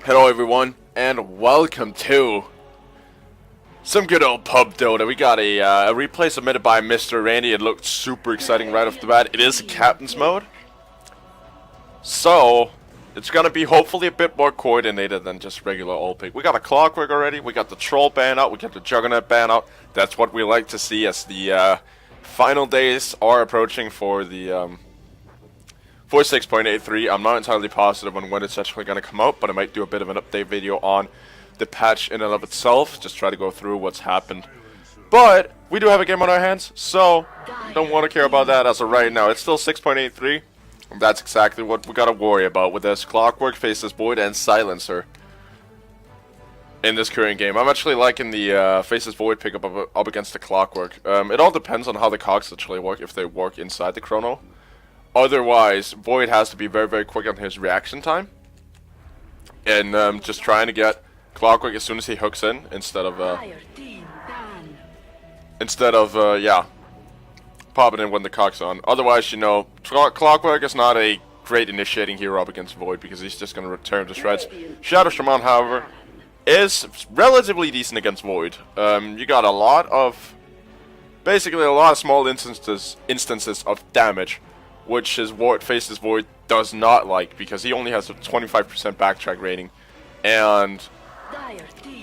Hello everyone, and welcome to some good old pub Dota. We got a replay submitted by Mr. Randy. It looked super exciting right off the bat. It is a captain's mode, so it's gonna be hopefully a bit more coordinated than just regular old pick. We got a Clockwork already, we got the Troll ban out, we got the Juggernaut ban out. That's what we like to see as the final days are approaching for the for 6.83. I'm not entirely positive on when it's actually going to come out, but I might do a bit of an update video on the patch in and of itself, just try to go through what's happened. But we do have a game on our hands, so don't want to care about that as of right now. It's still 6.83. That's exactly what we got to worry about with this Clockwork, Faceless Void, and Silencer in this current game. I'm actually liking the Faceless Void pickup up against the Clockwork. It all depends on how the cogs actually work, if they work inside the chrono. Otherwise, Void has to be very, very quick on his reaction time. And just trying to get Clockwork as soon as he hooks in, instead of yeah, popping in when the cog's on. Otherwise, you know, Clockwork is not a great initiating hero up against Void, because he's just going to return to shreds. Shadow Shaman, however, is relatively decent against Void. You got a lot of, basically a lot of small instances of damage, which is what Faceless Void does not like, because he only has a 25% backtrack rating. And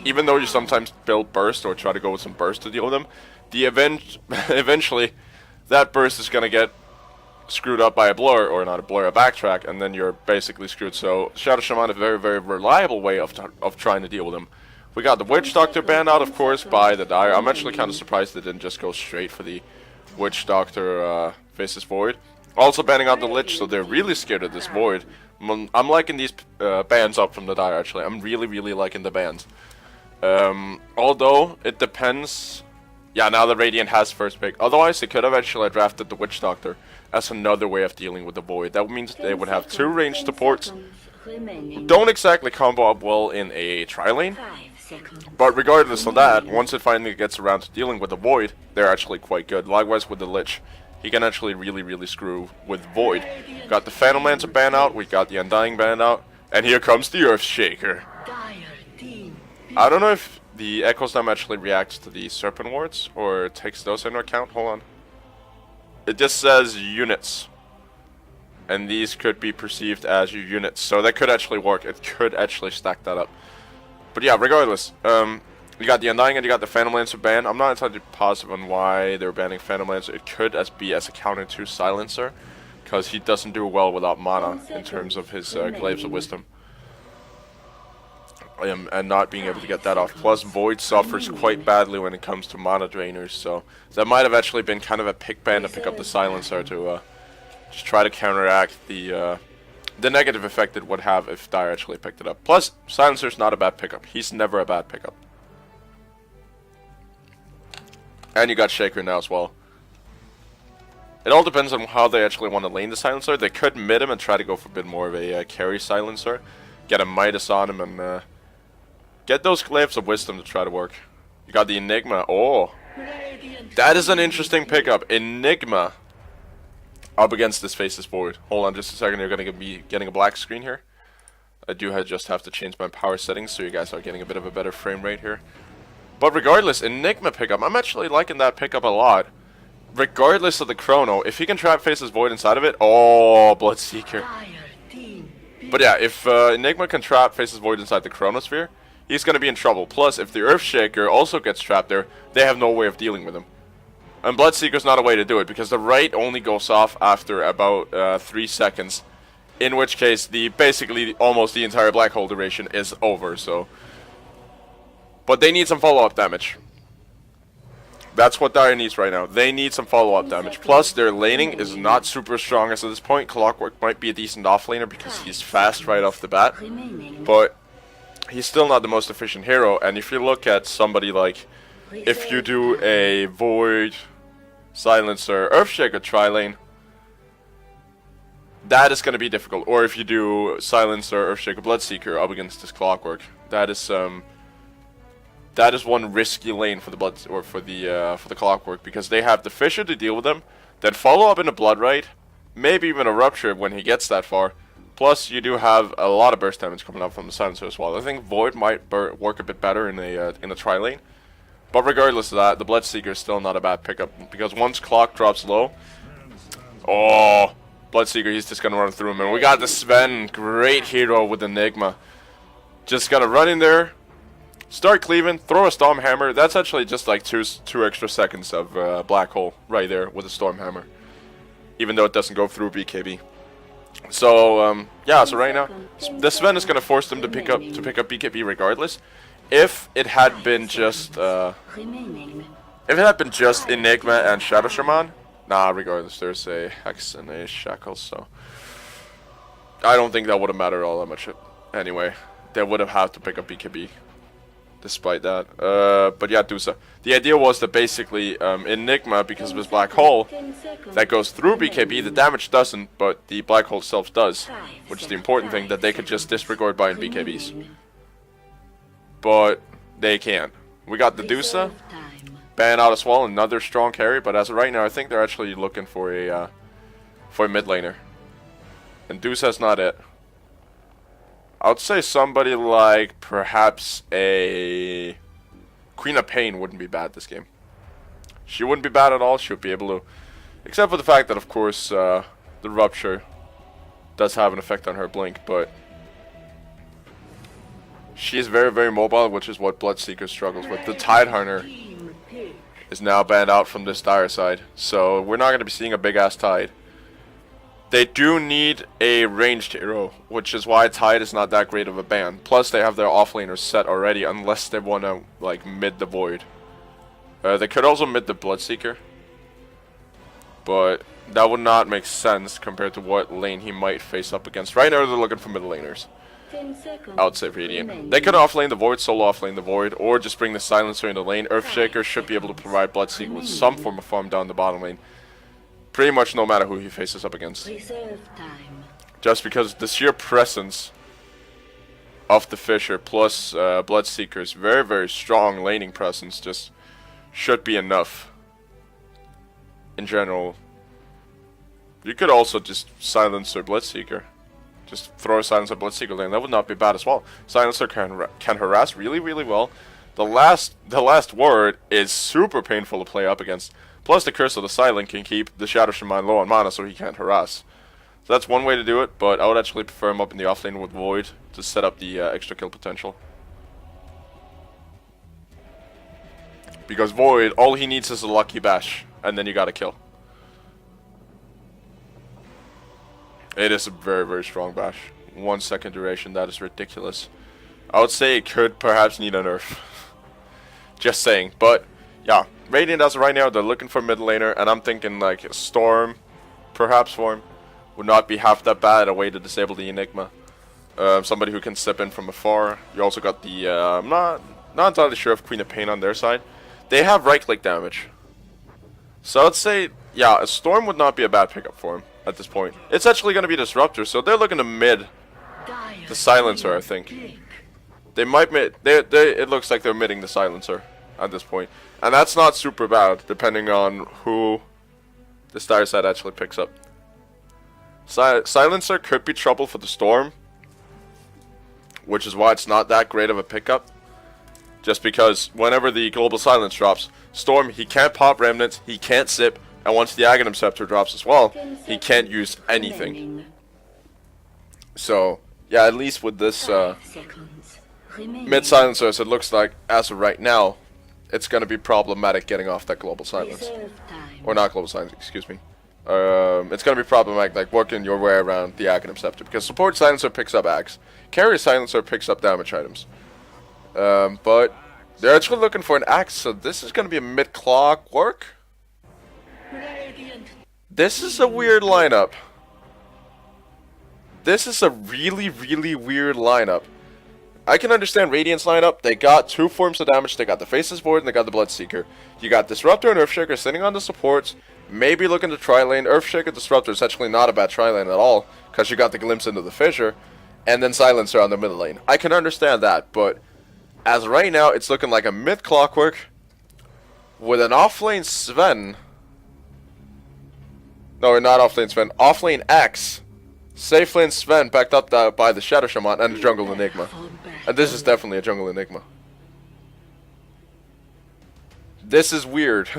even though you sometimes build burst or try to go with some burst to deal with him, eventually that burst is going to get screwed up by a blur, or not a blur, a backtrack, and then you're basically screwed. So Shadow Shaman is a very, very reliable way of trying to deal with him. We got the Witch Doctor banned out, of course, by the Dire. I'm actually kind of surprised they didn't just go straight for the Witch Doctor Faceless Void. Also banning out the Lich, so they're really scared of this Void. I'm liking these bans up from the Dire, actually. I'm really, really liking the bans. Although, it depends. Yeah, now the Radiant has first pick. Otherwise, they could have actually drafted the Witch Doctor as another way of dealing with the Void. That means they would have two ranged supports who don't exactly combo up well in a tri-lane. But regardless of that, once it finally gets around to dealing with the Void, they're actually quite good. Likewise with the Lich. He can actually really, really screw with Void. Got the Phantom Lancer ban out, we got the Undying ban out, and here comes the Earthshaker. I don't know if the Echo Slam actually reacts to the Serpent Wards, or takes those into account. Hold on. It just says units. And these could be perceived as units, so that could actually work. It could actually stack that up. But yeah, regardless, you got the Undying and you got the Phantom Lancer ban. I'm not entirely positive on why they're banning Phantom Lancer. It could be as a counter to Silencer, because he doesn't do well without mana in terms of his Glaives of Wisdom. And not being able to get that off. Plus, Void suffers quite badly when it comes to mana drainers, so that might have actually been kind of a pick ban to pick up the Silencer to just try to counteract the negative effect it would have if Dire actually picked it up. Plus, Silencer's not a bad pickup. He's never a bad pickup. And you got Shaker now as well. It all depends on how they actually want to lane the Silencer. They could mid him and try to go for a bit more of a carry Silencer. Get a Midas on him and get those Glaives of Wisdom to try to work. You got the Enigma. Oh, that is an interesting pickup. Enigma up against this Faceless Void. Hold on just a second. You're going to be getting a black screen here. I do just have to change my power settings so you guys are getting a bit of a better frame rate here. But regardless, Enigma pickup, I'm actually liking that pickup a lot. Regardless of the chrono, if he can trap Faceless Void inside of it, oh, Bloodseeker. But yeah, if Enigma can trap Faceless Void inside the chronosphere, he's going to be in trouble. Plus, if the Earthshaker also gets trapped there, they have no way of dealing with him. And Bloodseeker's not a way to do it, because the right only goes off after about 3 seconds. In which case, basically almost the entire black hole duration is over, so... But they need some follow-up damage. That's what Dire needs right now. They need some follow-up damage. Plus, their laning is not super strong as at this point. Clockwork might be a decent offlaner because he's fast right off the bat. But he's still not the most efficient hero. And if you look at somebody like, if you do a Void, Silencer, Earthshaker tri-lane, that is going to be difficult. Or if you do Silencer, Earthshaker, Bloodseeker up against this Clockwork, that is one risky lane for the for the Clockwork, because they have the Fissure to deal with them, then follow up in a Blood Rite, maybe even a Rupture when he gets that far, Plus, you do have a lot of burst damage coming up from the silencer as well. I think Void might work a bit better in a tri lane. But regardless of that, the Bloodseeker is still not a bad pickup. Because once Clock drops low... Oh! Bloodseeker, he's just gonna run through him. And we got the Sven, great hero with Enigma. Just gotta run in there, start cleaving, throw a Storm Hammer. That's actually just like two extra seconds of Black Hole right there with a Storm Hammer. Even though it doesn't go through BKB. So yeah, so right now the Sven is gonna force them to pick up BKB regardless. If it had been just Enigma and Shadow Shaman, nah, regardless, there's a Hex and a Shackle, so I don't think that would have mattered all that much. Anyway, they would have had to pick up BKB despite that. But yeah, Dusa. The idea was that basically Enigma, because of his Black Hole, that goes through BKB, the damage doesn't, but the Black Hole itself does, which is the important thing, that they could just disregard buying BKBs. But they can't. We got the Dusa, ban out as well, another strong carry, but as of right now, I think they're actually looking for a mid laner. And Dusa's not it. I would say somebody like perhaps a Queen of Pain wouldn't be bad this game. She wouldn't be bad at all. She would be able to, except for the fact that of course the Rupture does have an effect on her blink, but she is very, very mobile, which is what Bloodseeker struggles with. The Tidehunter is now banned out from this dire side, so we're not going to be seeing a big ass Tide. They do need a ranged hero, which is why Tide is not that great of a ban. Plus, they have their offlaners set already, unless they want to like mid the Void. They could also mid the Bloodseeker, but that would not make sense compared to what lane he might face up against. Right now, they're looking for mid laners. I would say Radiant. They could offlane the Void, solo offlane the Void, or just bring the Silencer in the lane. Earthshaker should be able to provide Bloodseeker with some form of farm down the bottom lane. Pretty much no matter who he faces up against. Just because the sheer presence of the Fisher plus Bloodseeker's very, very strong laning presence just should be enough. In general. You could also just Silencer Bloodseeker. Just throw a Silencer Bloodseeker lane. That would not be bad as well. Silencer can harass really, really well. The last word is super painful to play up against. Plus, the Curse of the Silent can keep the Shadow Shaman low on mana so he can't harass. So that's one way to do it, but I would actually prefer him up in the offlane with Void to set up the extra kill potential. Because Void, all he needs is a lucky bash, and then you gotta kill. It is a very, very strong bash. 1 second duration, that is ridiculous. I would say it could perhaps need a nerf. Just saying, but yeah. Radiant as of right now, they're looking for mid laner, and I'm thinking like a Storm, perhaps for him, would not be half that bad a way to disable the Enigma. Somebody who can step in from afar. You also got the, I'm not entirely sure if Queen of Pain on their side. They have right-click damage. So I'd say, yeah, a Storm would not be a bad pickup for him at this point. It's actually going to be Disruptor, so they're looking to mid the Silencer, I think. They might mid, it looks like they're midding the Silencer at this point. And that's not super bad, depending on who the dire side actually picks up. Silencer could be trouble for the Storm, which is why it's not that great of a pickup. Just because whenever the Global Silence drops, Storm, he can't pop Remnants, he can't sip, and once the Aghanim Scepter drops as well, he can't use anything. So, yeah, at least with this mid Silencer, as it looks like, as of right now, it's going to be problematic getting off that Global Silence. Or not Global Silence, excuse me. It's going to be problematic, like, working your way around the Aghanim Scepter. Because support Silencer picks up Axe. Carry Silencer picks up damage items. But they're actually looking for an Axe, so this is going to be a mid-clock work. This is a weird lineup. This is a really, really weird lineup. I can understand Radiant's lineup. They got two forms of damage. They got the Faceless Void and they got the Bloodseeker. You got Disruptor and Earthshaker sitting on the supports. Maybe looking to tri-lane. Earthshaker Disruptor is actually not a bad tri-lane at all, because you got the glimpse into the Fissure. And then Silencer on the middle lane. I can understand that, but as of right now, it's looking like a mid-clockwork with an offlane Sven. No, not offlane Sven. Offlane X Safe lane Sven backed up by the Shadow Shaman and the Jungle Enigma. And this is definitely a Jungle Enigma. This is weird,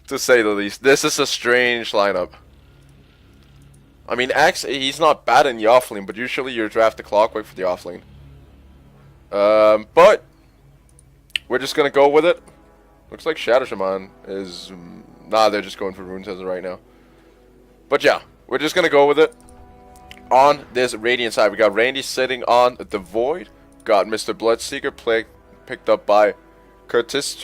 to say the least. This is a strange lineup. I mean, Axe, he's not bad in the offlane, but usually you draft the Clockwork for the offlane. But we're just gonna go with it. Looks like Shadow Shaman is... Nah, they're just going for Runes as of right now. But yeah, we're just gonna go with it. On this Radiant side, we got Randy sitting on the Void. Got Mr. Bloodseeker picked up by Curtis.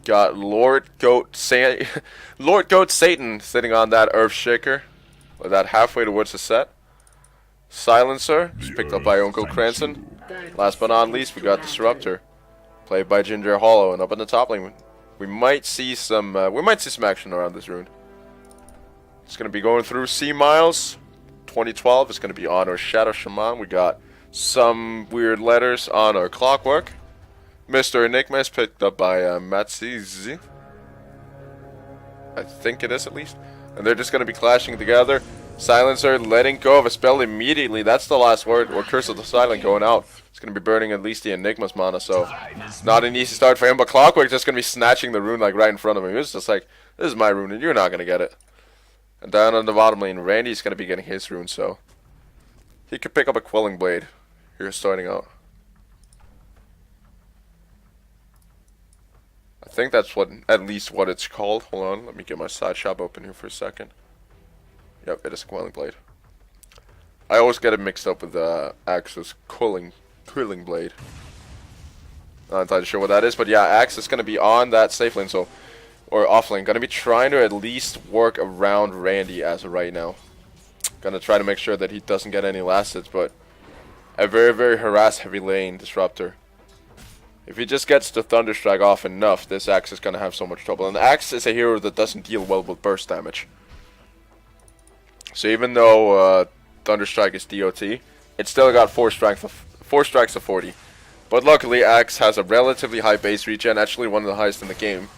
Got Lord Goat Satan sitting on that Earthshaker. With that halfway towards the set. Silencer, just picked up by Uncle Cranston. Last but not least, we got Disruptor, played by Ginger Hollow. And up in the top lane, we might see some action around this rune. It's gonna be going through C Miles 2012. It's gonna be on our Shadow Shaman. We got some weird letters on our Clockwork. Mr. Enigma is picked up by Matsizi. I think it is, at least. And they're just gonna be clashing together. Silencer letting go of a spell immediately. That's the last word. Or Curse of the Silent going out. It's going to be burning at least the Enigma's mana. So not an easy start for him. But Clockwork just going to be snatching the rune like right in front of him. He was just like, this is my rune and you're not going to get it. And down on the bottom lane, Randy's going to be getting his rune. So he could pick up a Quelling Blade here starting out. I think that's at least what it's called. Hold on. Let me get my side shop open here for a second. Yep, it is a Quelling Blade. I always get it mixed up with Axe's Quelling Blade. Not entirely sure what that is, but yeah, Axe is going to be on that safe lane, or off lane. Going to be trying to at least work around Randy as of right now. Going to try to make sure that he doesn't get any last hits, but a very, very harass heavy lane Disruptor. If he just gets the Thunderstrike off enough, this Axe is going to have so much trouble. And Axe is a hero that doesn't deal well with burst damage. So even though Thunderstrike is DOT, it's still got 4 strikes of 40. But luckily, Axe has a relatively high base regen, actually one of the highest in the game.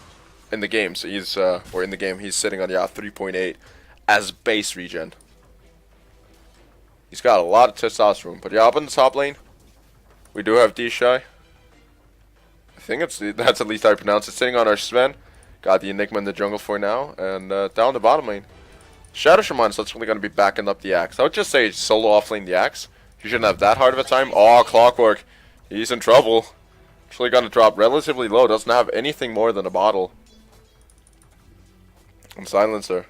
So he's he's sitting on 3.8 as base regen. He's got a lot of testosterone. But yeah, up in the top lane, we do have D-Shy. I think that's at least how I pronounce it. Sitting on our Sven, got the Enigma in the jungle for now, and down the bottom lane. Shadow Shaman is actually going to be backing up the Axe. I would just say solo offlane the Axe. You shouldn't have that hard of a time. Oh, Clockwork. He's in trouble. Actually going to drop relatively low. Doesn't have anything more than a bottle. And Silencer.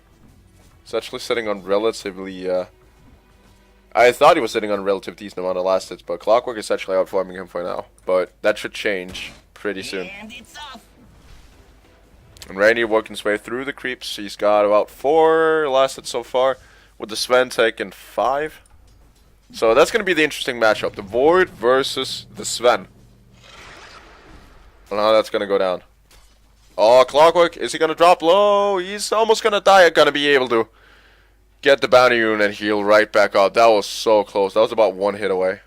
He's actually sitting on relatively... I thought he was sitting on a relatively decent amount of last hits, but Clockwork is actually outfarming him for now. But that should change pretty soon. And Randy working his way through the creeps. He's got about 4 last hits so far, with the Sven taking 5. So that's going to be the interesting matchup. The Void versus the Sven. I don't know how that's going to go down. Oh, Clockwork. Is he going to drop low? He's almost going to die. Going to be able to get the bounty rune and heal right back up. That was so close. That was about 1 hit away.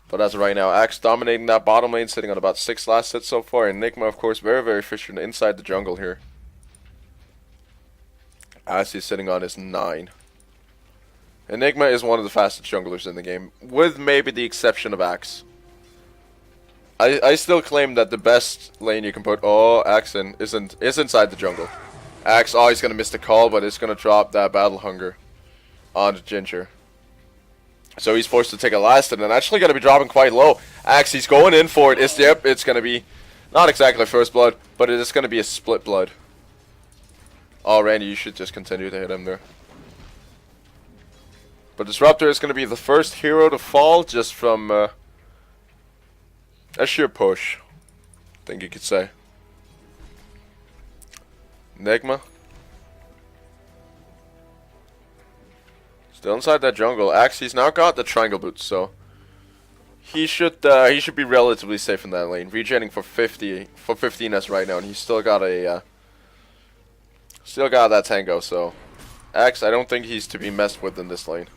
But as of right now, Axe dominating that bottom lane, sitting on about 6 last hits so far. Enigma, of course, very, very efficient inside the jungle here. As he's sitting on his 9. Enigma is one of the fastest junglers in the game, with maybe the exception of Axe. I still claim that the best lane you can put Axe in is inside the jungle. Axe, he's going to miss the call, but it's going to drop that Battle Hunger onto Ginger. So he's forced to take a last hit, and actually going to be dropping quite low. Axe, he's going in for it. It's going to be not exactly first blood, but it is going to be a split blood. Oh, Randy, you should just continue to hit him there. But Disruptor is going to be the first hero to fall just from a sheer push, I think you could say. Enigma. Still inside that jungle. Axe, he's now got the triangle boots, so he should be relatively safe in that lane. Regenerating for 15 as right now, and he's still got a that tango. So Axe, I don't think he's to be messed with in this lane.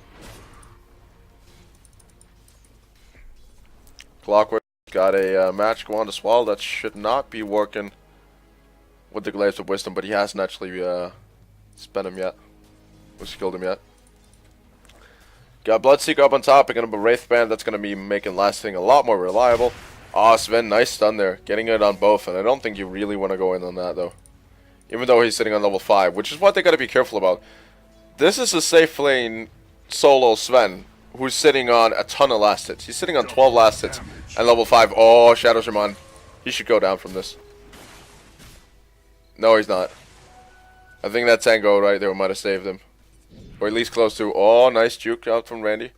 Clockwork got a magic wand as well. That should not be working with the Glaives of Wisdom, but he hasn't actually spent him yet. Or skilled him yet. Got Bloodseeker up on top, picking up a Wraith Band. That's going to be making last thing a lot more reliable. Ah, Sven, nice stun there. Getting it on both, and I don't think you really want to go in on that, though. Even though he's sitting on level 5, which is what they got to be careful about. This is a safe lane solo Sven, who's sitting on a ton of last hits. He's sitting on 12 last hits and level 5. Oh, Shadow Shaman. He should go down from this. No, he's not. I think that Tango right there might have saved him. Or at least close to. Oh, nice juke out from Randy.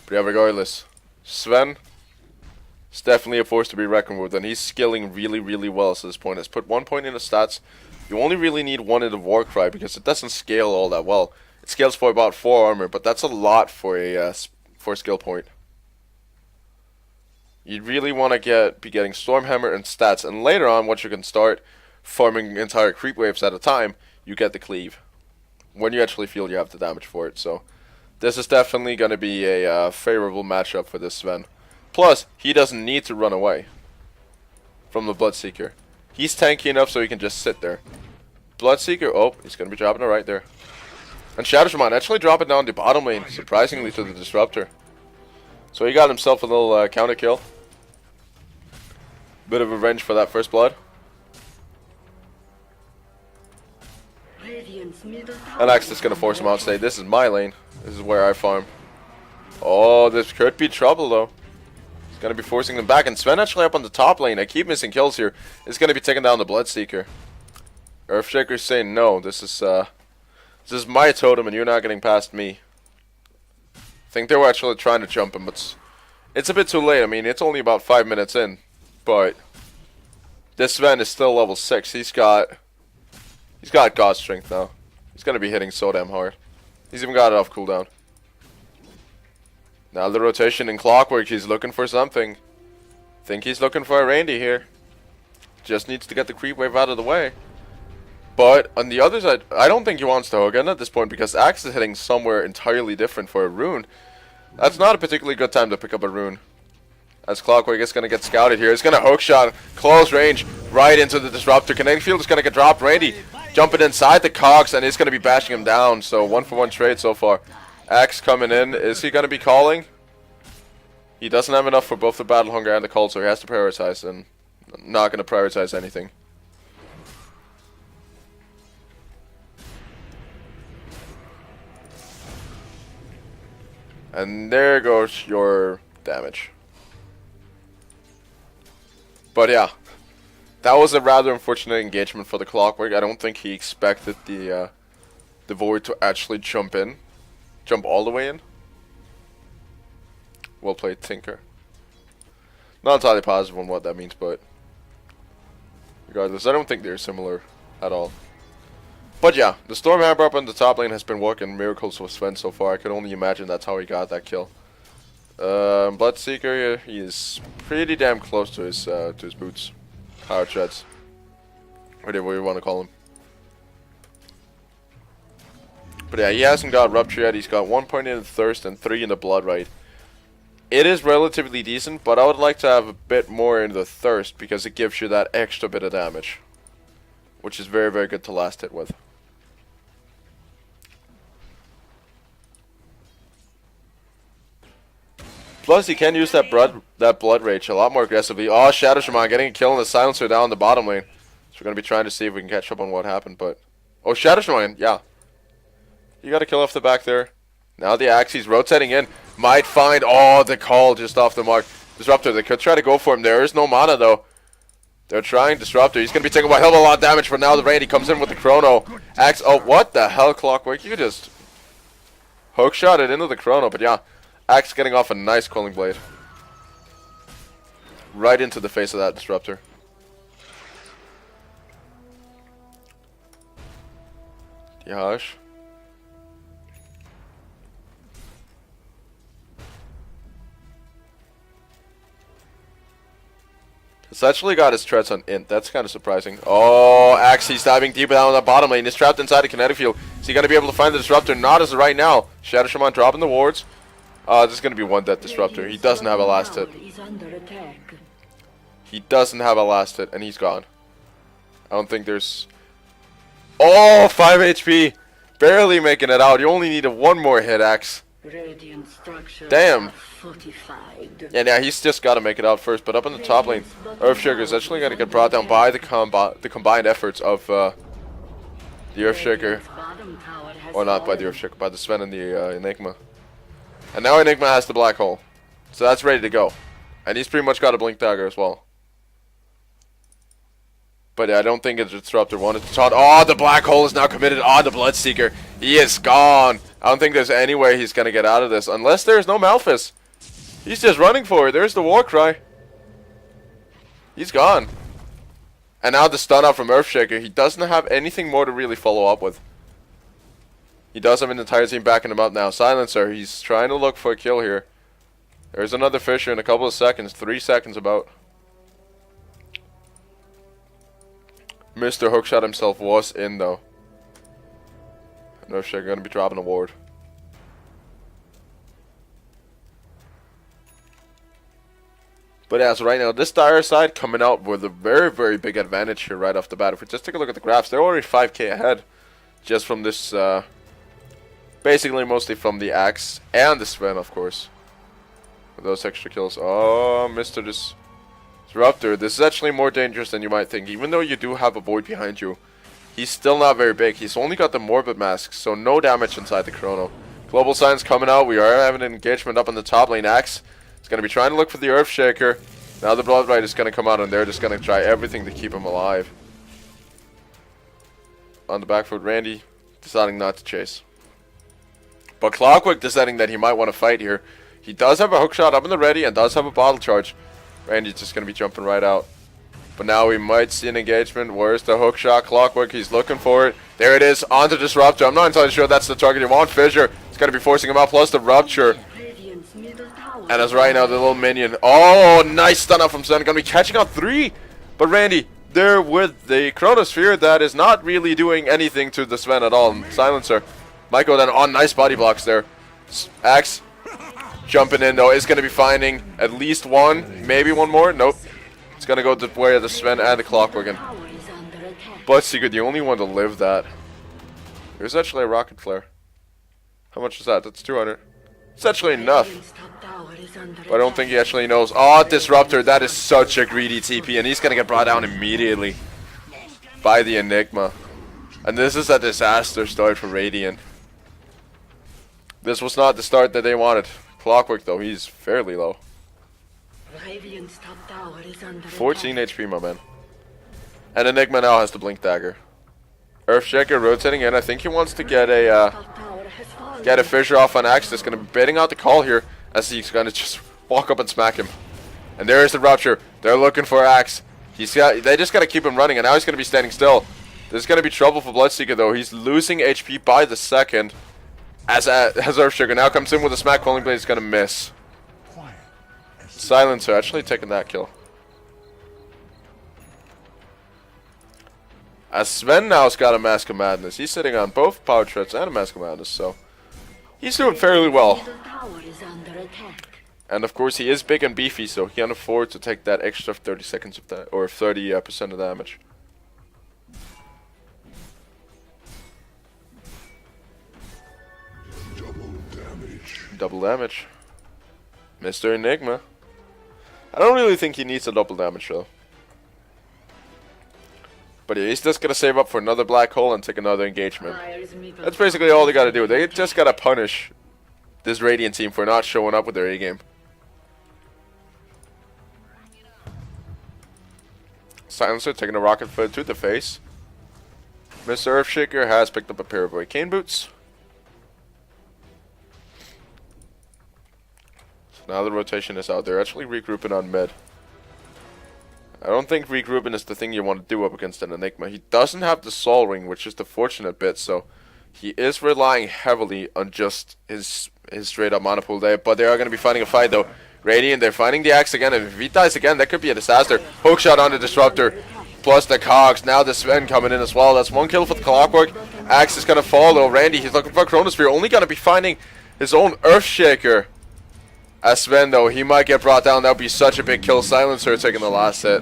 But yeah, regardless. Sven is definitely a force to be reckoned with. And he's skilling really, really well at this point. Has put 1 point in the stats. You only really need 1 in the Warcry because it doesn't scale all that well. It scales for about 4 armor, but that's a lot for a skill point. You really want to be getting Stormhammer and stats, and later on, once you can start farming entire creep waves at a time, you get the cleave. When you actually feel you have the damage for it, so this is definitely going to be a favorable matchup for this Sven. Plus, he doesn't need to run away from the Bloodseeker. He's tanky enough so he can just sit there. Bloodseeker, oh, he's going to be dropping it right there. And Shadow Shaman actually dropping down the bottom lane, surprisingly to the Disruptor. So he got himself a little counter kill. Bit of revenge for that first blood. And Axe is going to force him out, say, this is my lane. This is where I farm. Oh, this could be trouble though. He's going to be forcing them back. And Sven actually up on the top lane. I keep missing kills here. Is going to be taking down the Bloodseeker. Earthshaker's saying, no, this is my totem and you're not getting past me. I think they were actually trying to jump him, but it's a bit too late. I mean, it's only about 5 minutes in. But this Sven is still level 6. He's got God Strength now. He's going to be hitting so damn hard. He's even got it off cooldown. Now the rotation in Clockwork, he's looking for something. Think he's looking for a Randy here. Just needs to get the creep wave out of the way. But on the other side, I don't think he wants to hook in at this point because Axe is hitting somewhere entirely different for a rune. That's not a particularly good time to pick up a rune. As Clockwork is going to get scouted here. It's going to hook shot, close range, right into the Disruptor. Kinetic Field is going to get dropped. Randy jumping inside the cogs and it's going to be bashing him down. So 1-for-1 trade so far. Axe coming in. Is he going to be calling? He doesn't have enough for both the Battle Hunger and the Cult, so he has to prioritize. And not going to prioritize anything. And there goes your damage. But yeah, that was a rather unfortunate engagement for the Clockwork. I don't think he expected the Void to actually jump all the way in. Well played, Tinker. Not entirely positive on what that means, but regardless, I don't think they're similar at all. But yeah, the Stormhammer up on the top lane has been working miracles with Sven so far. I could only imagine that's how he got that kill. Bloodseeker, he is pretty damn close to his boots. Power treads. Whatever you want to call him. But yeah, he hasn't got Rupture yet. He's got 1 point in the Thirst and 3 in the Blood Right. It is relatively decent, but I would like to have a bit more in the Thirst because it gives you that extra bit of damage. Which is very, very good to last hit with. Plus, he can use that blood rage a lot more aggressively. Oh, Shadow Shaman getting a kill in the Silencer down the bottom lane. So we're going to be trying to see if we can catch up on what happened. But oh, Shadow Shaman, yeah. You got a kill off the back there. Now the Axe, he's rotating in. Might find, oh, the call just off the mark. Disruptor, they could try to go for him. There is no mana, though. They're trying Disruptor. He's going to be taking a hell of a lot of damage, but now the Randy comes in with the Chrono. Axe, oh, what the hell, Clockwork? You just hook shot it into the Chrono, but yeah. Axe getting off a nice Quelling Blade. Right into the face of that Disruptor. Yash. It's actually got his treads on int. That's kind of surprising. Oh, Axe, he's diving deep down the bottom lane. He's trapped inside the kinetic field. Is he going to be able to find the Disruptor? Not as of right now. Shadow Shaman dropping the wards. This is going to be one death Disruptor. He doesn't have a last hit. He doesn't have a last hit, and he's gone. I don't think there's... Oh, 5 HP! Barely making it out. You only needed one more hit, Axe. Damn. Yeah, he's just got to make it out first. But up in the top lane, Earthshaker is actually going to get brought down by the combined efforts of the Earthshaker. Or not by the Earthshaker, by the Sven and the Enigma. And now Enigma has the black hole. So that's ready to go. And he's pretty much got a Blink Dagger as well. But yeah, I don't think it's Disruptor wanted to taunt. Oh, the black hole is now committed on the Bloodseeker. He is gone. I don't think there's any way he's going to get out of this. Unless there's no Malphus. He's just running for it. There's the war cry. He's gone. And now the stun out from Earthshaker. He doesn't have anything more to really follow up with. He does have an entire team backing him up now. Silencer, he's trying to look for a kill here. There's another Fissure in a couple of seconds. 3 seconds about. Mr. Hookshot himself was in though. Earthshaker going to be dropping a ward. But as right now, this dire side coming out with a very, very big advantage here right off the bat. If we just take a look at the graphs, they're already 5k ahead. Just from this, basically mostly from the Axe and the Sven, of course. With those extra kills. Oh, Mr. Disruptor. This is actually more dangerous than you might think. Even though you do have a Void behind you, he's still not very big. He's only got the Morbid Mask, so no damage inside the Chrono. Global Signs coming out. We are having an engagement up in the top lane. Axe is going to be trying to look for the Earthshaker. Now the Blood Rite is going to come out, and they're just going to try everything to keep him alive. On the back foot, Randy deciding not to chase. But Clockwork deciding that he might want to fight here. He does have a hookshot up in the ready and does have a bottle charge. Randy's just going to be jumping right out. But now we might see an engagement. Where's the hookshot? Clockwork, he's looking for it. There it is, onto Disruptor. I'm not entirely sure that's the target you want. Fissure is going to be forcing him out, plus the Rupture. And as right now, the little minion. Oh, nice stun out from Sven. Going to be catching out 3. But Randy, there with the Chronosphere, that is not really doing anything to the Sven at all. And Silencer might go down. Oh, nice body blocks there. Axe jumping in, though, is going to be finding at least one, maybe one more. Nope. It's going to go the way of the Sven and the Clockwork. And Bloodseeker, the only one to live that. There's actually a Rocket Flare. How much is that? That's 200. It's actually enough. But I don't think he actually knows. Oh, Disruptor, that is such a greedy TP. And he's going to get brought down immediately by the Enigma. And this is a disaster start for Radiant. This was not the start that they wanted. Clockwork, though, he's fairly low. 14 HP, my man. And Enigma now has the Blink Dagger. Earthshaker rotating in. I think he wants to get a Fissure off on Axe. That's going to be baiting out the call here as he's going to just walk up and smack him. And there's the Rupture. They're looking for Axe. They just got to keep him running, and now he's going to be standing still. There's going to be trouble for Bloodseeker, though. He's losing HP by the second as Earthshaker now comes in with a smack. Quelling Blade is going to miss. Silencer actually taking that kill. As Sven now's got a Mask of Madness. He's sitting on both Power Treads and a Mask of Madness, so he's doing fairly well. And of course he is big and beefy, so he can afford to take that extra 30 seconds of that, or 30% of damage. Double damage. Mr. Enigma. I don't really think he needs a double damage though. But yeah, he's just gonna save up for another black hole and take another engagement. That's basically all they gotta do. They just gotta punish this Radiant team for not showing up with their A-game. Silencer taking a rocket foot to the face. Mr. Earthshaker has picked up a pair of Arcane Boots. So now the rotation is out. They're actually regrouping on mid. I don't think regrouping is the thing you want to do up against an Enigma. He doesn't have the Soul Ring, which is the fortunate bit, so he is relying heavily on just his straight up mana pool there. But they are going to be fighting a fight though. Radiant, they're finding the Axe again, and if he dies again, that could be a disaster. Hookshot on the Disruptor, plus the Cogs. Now the Sven coming in as well. That's one kill for the Clockwork. Axe is going to follow. Randy, he's looking for a Chronosphere, only going to be finding his own Earthshaker. As Sven, though, he might get brought down. That would be such a big kill. Silencer taking the last hit.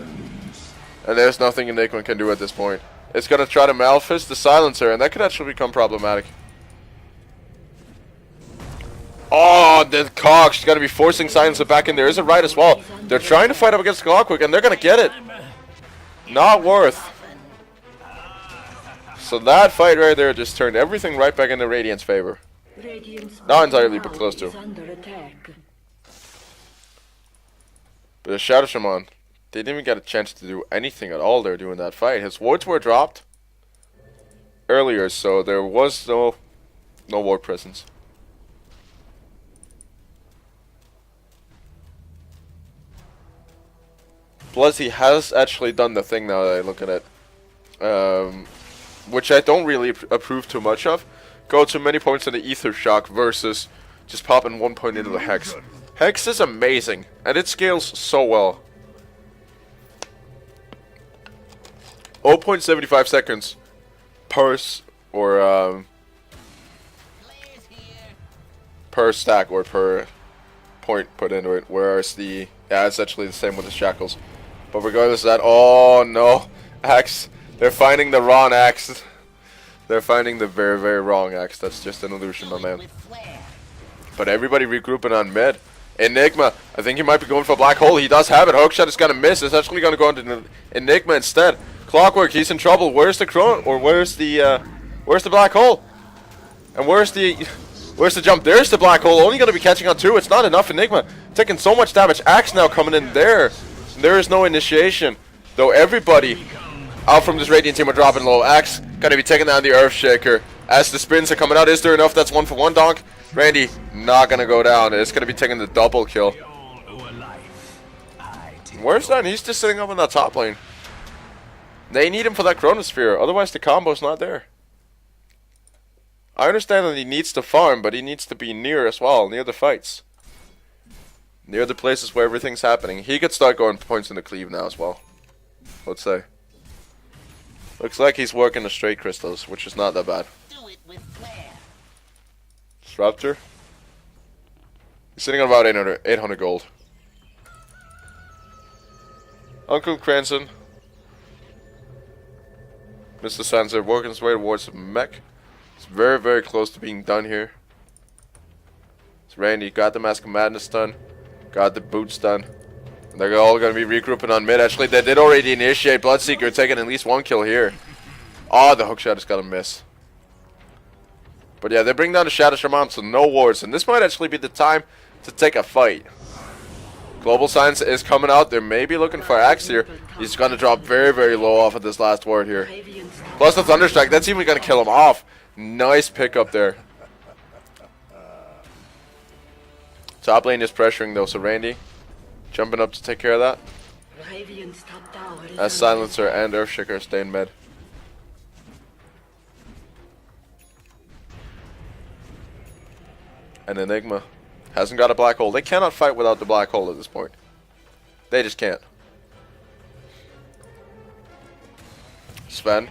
And there's nothing Enigma can do at this point. It's going to try to Malphite the Silencer, and that could actually become problematic. Oh, the Cog's going to be forcing Silencer back in. There is a right as well. They're trying to fight up against Clockwork, and they're going to get it. Not worth. So that fight right there just turned everything right back into Radiant's favor. Not entirely, but close to. But the Shadow Shaman, they didn't even get a chance to do anything at all there during that fight. His wards were dropped earlier, so there was no ward presence. Plus, he has actually done the thing now that I look at it, which I don't really approve too much of. Go to many points in the Ether Shock versus just popping 1 point into the Hex. Hex is amazing, and it scales so well. 0.75 seconds per per stack or per point put into it, whereas it's actually the same with the Shackles. But regardless of that, oh no, Axe, they're finding the wrong Axe. They're finding the very, very wrong Axe. That's just an illusion, my man. But everybody regrouping on mid. Enigma, I think he might be going for a black hole. He does have it. Hookshot is going to miss. It's actually going to go into Enigma instead. Clockwork, he's in trouble. Where's the Chrono? Or where's the black hole? And where's the jump? There's the black hole. Only going to be catching on 2. It's not enough. Enigma taking so much damage. Axe now coming in there. There is no initiation. Though everybody out from this Radiant team are dropping low. Axe going to be taking down the Earthshaker. As the spins are coming out, is there enough? That's 1 for 1, Donk. Randy, not going to go down. It's going to be taking the double kill. Where's that? He's just sitting up in that top lane. They need him for that Chronosphere. Otherwise, the combo's not there. I understand that he needs to farm, but he needs to be near as well. Near the fights. Near the places where everything's happening. He could start going points in the cleave now as well. Let's say. Looks like he's working the straight crystals, which is not that bad. Disruptor. He's sitting on about 800 gold. Uncle Cranston. Mr. Sansa working his way towards the mech. It's very, very close to being done here. So Randy got the Mask of Madness done. Got the boots done. And they're all going to be regrouping on mid. Actually, they did already initiate Bloodseeker, taking at least 1 kill here. Oh, the hookshot is going to miss. But yeah, they bring down the Shadow Shaman, so no wards. And this might actually be the time to take a fight. Global Science is coming out. They may be looking for Axe here. He's going to drop very, very low off of this last ward here. Plus the Thunderstrike. That's even going to kill him off. Nice pickup there. Top lane is pressuring though, so Randy jumping up to take care of that. As Silencer and Earthshaker stay in mid. And Enigma hasn't got a black hole. They cannot fight without the black hole at this point. They just can't. Sven.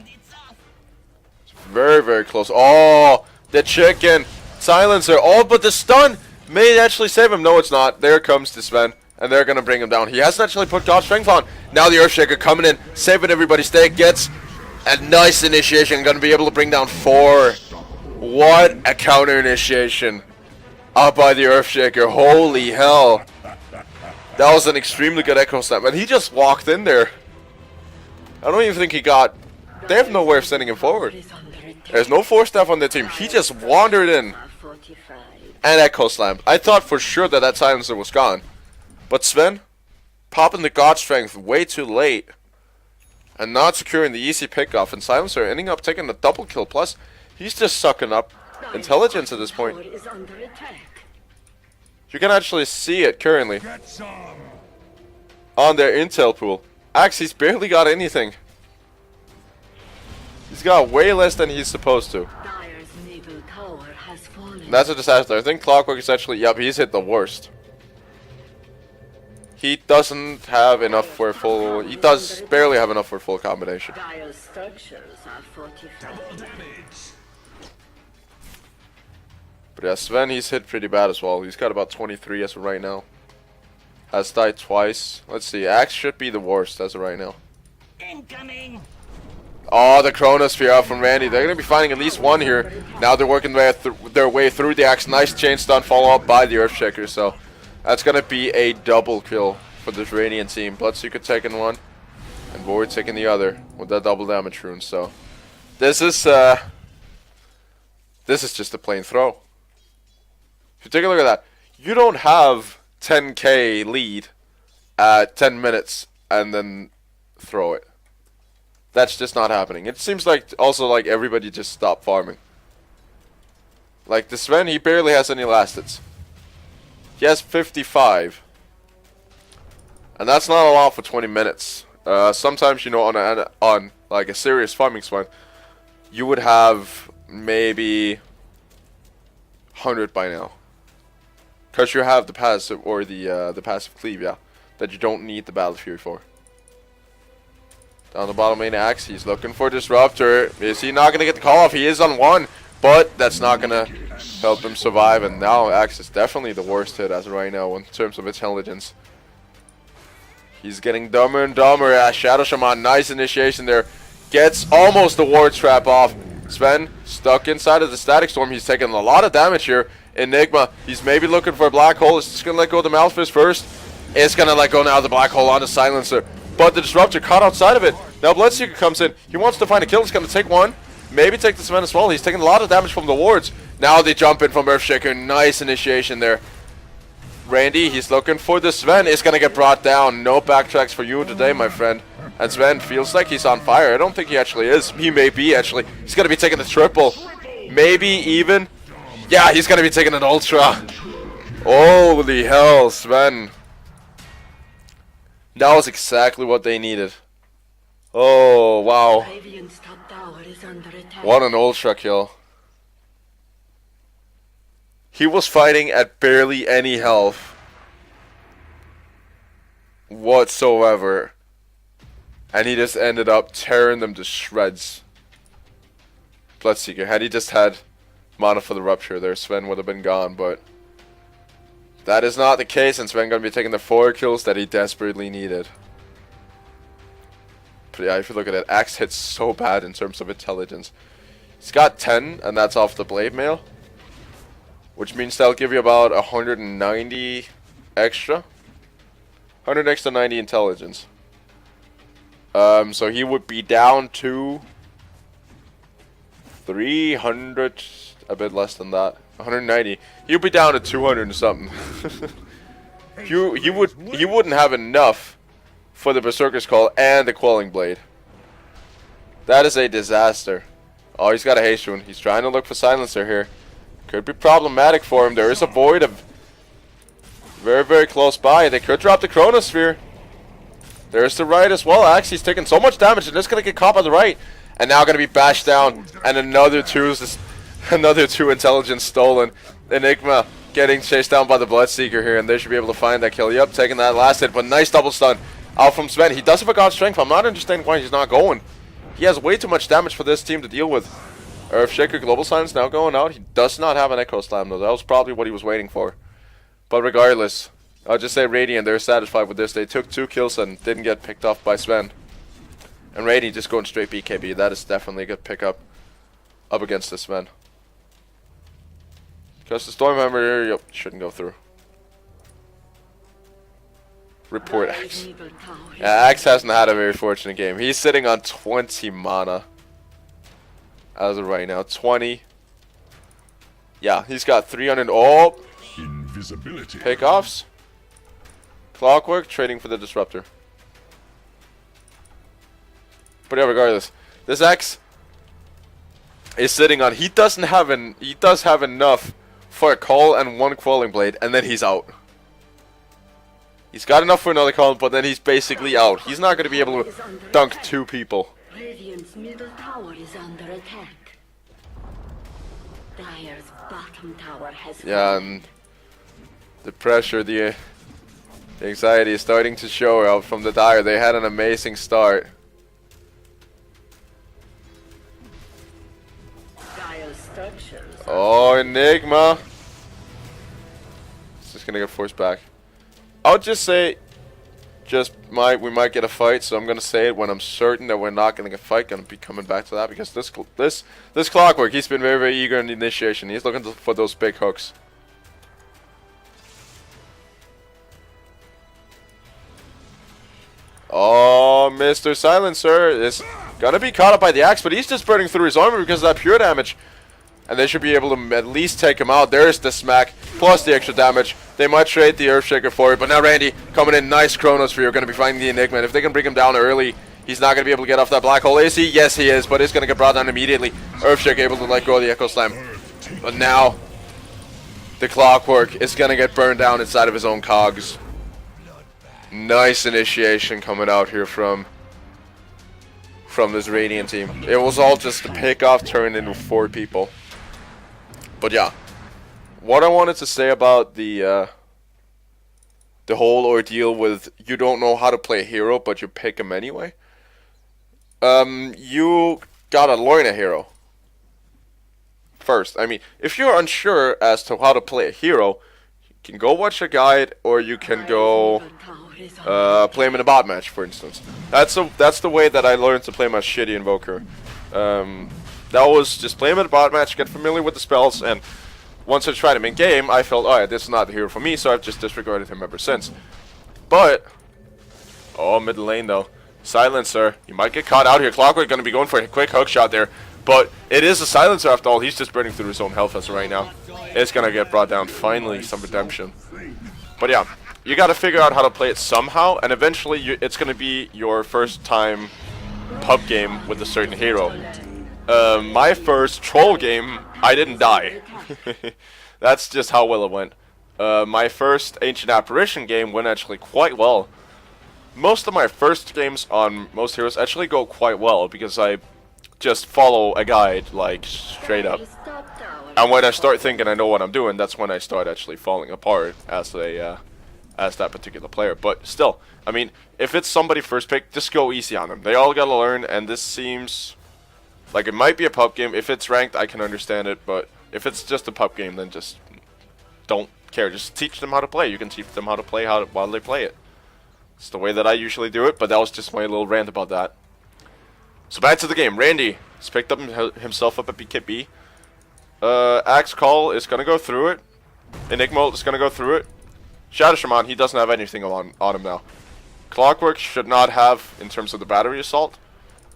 It's very, very close. Oh, the chicken. Silencer. Oh, but the stun may actually save him. No, it's not. There comes the Sven. And they're going to bring him down. He hasn't actually put God Strength on. Now the Earthshaker coming in. Saving everybody's day. Gets a nice initiation. Going to be able to bring down 4. What a counter initiation. Up by the Earthshaker. Holy hell. That was an extremely good Echo Snap. And he just walked in there. I don't even think he got... They have no way of sending him forward. There's no force staff on their team. He just wandered in. And Echo Slam. I thought for sure that that Silencer was gone. But Sven, popping the God Strength way too late. And not securing the easy pickoff. And Silencer ending up taking the double kill. Plus, he's just sucking up intelligence at this point. You can actually see it currently on their intel pool. Axe, he's barely got anything. He's got way less than he's supposed to. That's a disaster. I think Clockwork is actually, yep, he's hit the worst. He doesn't have enough for a full, he does barely have enough for a full combination. But yeah, Sven, he's hit pretty bad as well. He's got about 23 as of right now. Has died twice. Let's see, Axe should be the worst as of right now. Incoming. Oh, the Chronosphere out from Randy. They're going to be finding at least one here. Now they're working their way through the Axe. Nice chain stun follow up by the Earthshaker. So that's going to be a double kill for this Radiant team. Bloodseeker taking one and Void taking the other with that double damage rune. So this is just a plain throw. If you take a look at that, you don't have 10k lead at 10 minutes and then throw it. That's just not happening. It seems like also like everybody just stopped farming. Like the Sven, he barely has any last hits. He has 55. And that's not a lot for 20 minutes. Sometimes, you know, on like a serious farming Sven, you would have maybe 100 by now. Because you have the passive or the passive cleave, yeah, that you don't need the Battle Fury for. Down the bottom lane, Axe, he's looking for Disruptor. Is he not going to get the call off? He is on one, but that's not going to help him survive. And now Axe is definitely the worst hit as of right now in terms of intelligence. He's getting dumber and dumber. Shadow Shaman, nice initiation there. Gets almost the ward trap off. Sven stuck inside of the Static Storm. He's taking a lot of damage here. Enigma, he's maybe looking for a black hole. It's just going to let go of the Malphite first. It's going to let go now of the black hole on the Silencer. But the Disruptor caught outside of it. Now Bloodseeker comes in. He wants to find a kill. He's going to take one. Maybe take the Sven as well. He's taking a lot of damage from the wards. Now they jump in from Earthshaker. Nice initiation there. Randy, he's looking for the Sven. It's going to get brought down. No backtracks for you today, my friend. And Sven feels like he's on fire. I don't think he actually is. He may be, actually. He's going to be taking the triple. Maybe even. Yeah, he's going to be taking an ultra. Holy hell, Sven. That was exactly what they needed. Oh, wow. What an ultra kill. He was fighting at barely any health whatsoever. And he just ended up tearing them to shreds. Bloodseeker, had he just had mana for the Rupture there, Sven would have been gone, but that is not the case, and Sven going to be taking the 4 kills that he desperately needed. But yeah, if you look at it, Axe hits so bad in terms of intelligence. He's got 10, and that's off the Blade Mail, which means that'll give you about 190 extra. 100 extra 90 intelligence. So he would be down to 300, a bit less than that. 190. He'd be down to 200 and something. He wouldn't have enough for the Berserker's Call and the Quelling Blade. That is a disaster. Oh, he's got a haste rune. He's trying to look for Silencer here. Could be problematic for him. There is a Void of very, very close by. They could drop the Chronosphere. There's the right as well. Axe, he's taking so much damage and just going to get caught by the right. And now going to be bashed down. And another two intelligence stolen. Enigma getting chased down by the Bloodseeker here. And they should be able to find that kill. Yep, taking that last hit. But nice double stun out from Sven. He does have a God Strength. I'm not understanding why he's not going. He has way too much damage for this team to deal with. Earthshaker Global Silence now going out. He does not have an Echo Slam though. That was probably what he was waiting for. But regardless, I'll just say Radiant, they're satisfied with this. They took 2 kills and didn't get picked off by Sven. And Radiant just going straight BKB. That is definitely a good pickup up against the Sven. Because the Stormhammer, yep, shouldn't go through. Report Axe. Yeah, Axe hasn't had a very fortunate game. He's sitting on 20 mana. As of right now, 20. Yeah, he's got 300. Oh! Invisibility. Pickoffs. Clockwork, trading for the Disruptor. But yeah, regardless, this Axe is sitting on. He does have enough for a call and 1 Quelling Blade, and then he's out. He's got enough for another call, but then he's basically out. He's not going to be able to dunk 2 people. Radiant's middle tower is under attack. Dire's bottom tower has Yeah, and the pressure, the anxiety is starting to show out from the Dire. They had an amazing start. Dire's structures. Oh, Enigma. gonna get forced back. I would just say, we might get a fight. So I'm gonna say it when I'm certain that we're not gonna get a fight. Gonna be coming back to that because this Clockwork, he's been very, very eager in the initiation. He's looking for those big hooks. Oh, Mr. Silencer is gonna be caught up by the axe, but he's just burning through his armor because of that pure damage. And they should be able to at least take him out. There's the smack, plus the extra damage. They might trade the Earthshaker for it, but now Randy coming in, nice Chronosphere, gonna be finding the Enigma. And if they can bring him down early, he's not gonna be able to get off that black hole. Is he? Yes, he is, but it's gonna get brought down immediately. Earthshaker able to let go of the Echo Slam. But now, the Clockwork is gonna get burned down inside of his own cogs. Nice initiation coming out here from this Radiant team. It was all just a pick-off turned into 4 people. But yeah, what I wanted to say about the whole ordeal with you don't know how to play a hero, but you pick him anyway. You gotta learn a hero first. I mean, if you're unsure as to how to play a hero, you can go watch a guide, or you can go play him in a bot match, for instance. That's the way that I learned to play my shitty Invoker. That was just play him in a bot match, get familiar with the spells, and once I tried him in game, I felt, alright, this is not the hero for me, so I've just disregarded him ever since. But, oh, mid lane though. Silencer, you might get caught out here. Clockwork gonna be going for a quick hook shot there, but it is a Silencer after all. He's just burning through his own health as of right now. It's gonna get brought down, finally, some redemption. But yeah, you gotta figure out how to play it somehow, and eventually it's gonna be your first time pub game with a certain hero. My first troll game, I didn't die. That's just how well it went. My first Ancient Apparition game went actually quite well. Most of my first games on most heroes actually go quite well because I just follow a guide, like, straight up. And when I start thinking I know what I'm doing, that's when I start actually falling apart as that particular player. But still, I mean, if it's somebody first pick, just go easy on them. They all gotta learn, and this seems like it might be a pub game. If it's ranked, I can understand it, but if it's just a pub game, then just don't care. Just teach them how to play. You can teach them how to play while they play it. It's the way that I usually do it, but that was just my little rant about that. So back to the game. Randy has picked up himself up at BKB. Axe Call is going to go through it. Enigma is going to go through it. Shadow Shaman, he doesn't have anything on him now. Clockwork should not have in terms of the battery assault.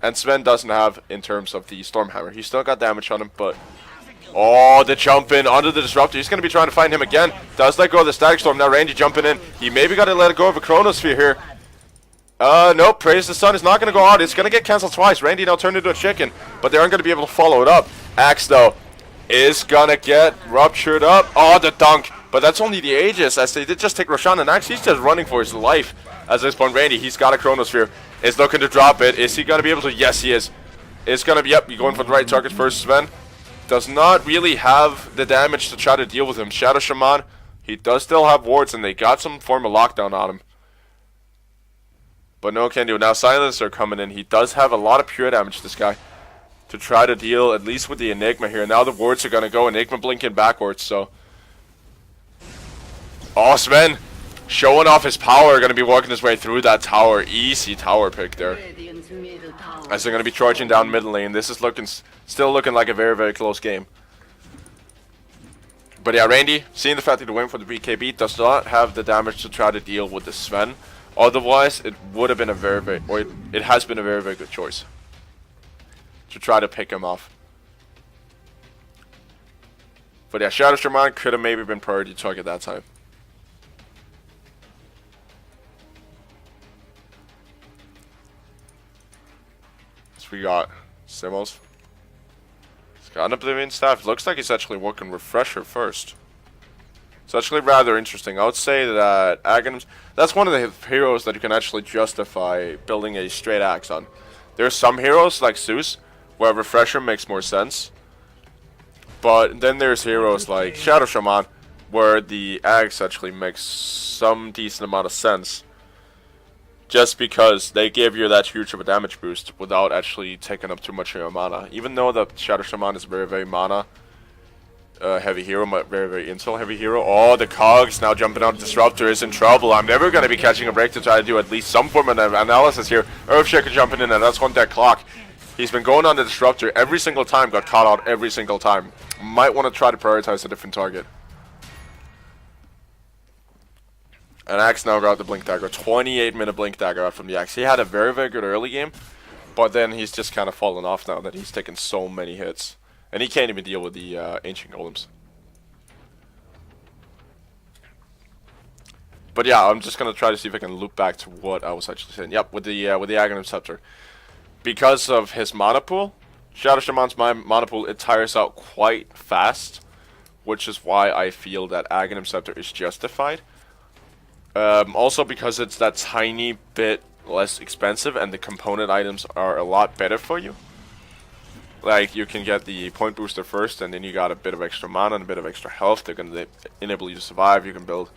And Sven doesn't have in terms of the Stormhammer. He's still got damage on him, but... Oh, the jump in onto the Disruptor. He's going to be trying to find him again. Does let go of the Static Storm. Now Randy jumping in. He maybe got to let go of a Chronosphere here. Nope. Praise the Sun is not going to go out. It's going to get cancelled twice. Randy now turned into a chicken, but they aren't going to be able to follow it up. Axe, though, is going to get ruptured up. Oh, the dunk. But that's only the Aegis, as they did just take Roshan, and Axe, he's just running for his life. At this point, Randy, he's got a Chronosphere. Is looking to drop it. Is he going to be able to? Yes, he is. It's going to be, yep, you're going for the right target first. Sven does not really have the damage to try to deal with him. Shadow Shaman, he does still have wards, and they got some form of lockdown on him. But no can do. Now Silencer coming in. He does have a lot of pure damage, this guy, to try to deal at least with the Enigma here. Now the wards are going to go. Enigma blinking backwards, so. Oh, Sven showing off his power. Going to be working his way through that tower. Easy tower pick there. As they're going to be charging down mid lane. This is still looking like a very, very close game. But yeah, Randy, seeing the fact that he went for the BKB, does not have the damage to try to deal with the Sven. Otherwise, it would have been a very, very, or it has been a very, very good choice to try to pick him off. But yeah, Shadow Shaman could have maybe been priority target that time. So we got Simos. He's got an Oblivion Staff. Looks like he's actually working Refresher first. It's actually rather interesting. I would say that Aghanim's, that's one of the heroes that you can actually justify building a straight axe on. There's some heroes like Zeus where Refresher makes more sense. But then there's heroes like Shadow Shaman where the axe actually makes some decent amount of sense. Just because they give you that huge of a damage boost without actually taking up too much of your mana. Even though the Shadow Shaman is very, very mana heavy hero, very intel heavy hero. Oh, the cogs now jumping out. Disruptor is in trouble. I'm never going to be catching a break to try to do at least some form of analysis here. Earthshaker jumping in, and that's one dead clock. He's been going on the Disruptor every single time, got caught out every single time. Might want to try to prioritize a different target. And Axe now got the Blink Dagger. 28-minute Blink Dagger out from the Axe. He had a very good early game, but then he's just kind of fallen off now that he's taken so many hits. And he can't even deal with the Ancient Golems. But yeah, I'm just going to try to see if I can loop back to what I was actually saying. Yep, with the Aghanim Scepter. Because of his mana pool, Shadow Shaman's mana pool, it tires out quite fast, which is why I feel that Aghanim Scepter is justified. Also because it's that tiny bit less expensive and the component items are a lot better for you. Like, you can get the point booster first, and then you got a bit of extra mana and a bit of extra health. They're going to enable you to survive. You can build,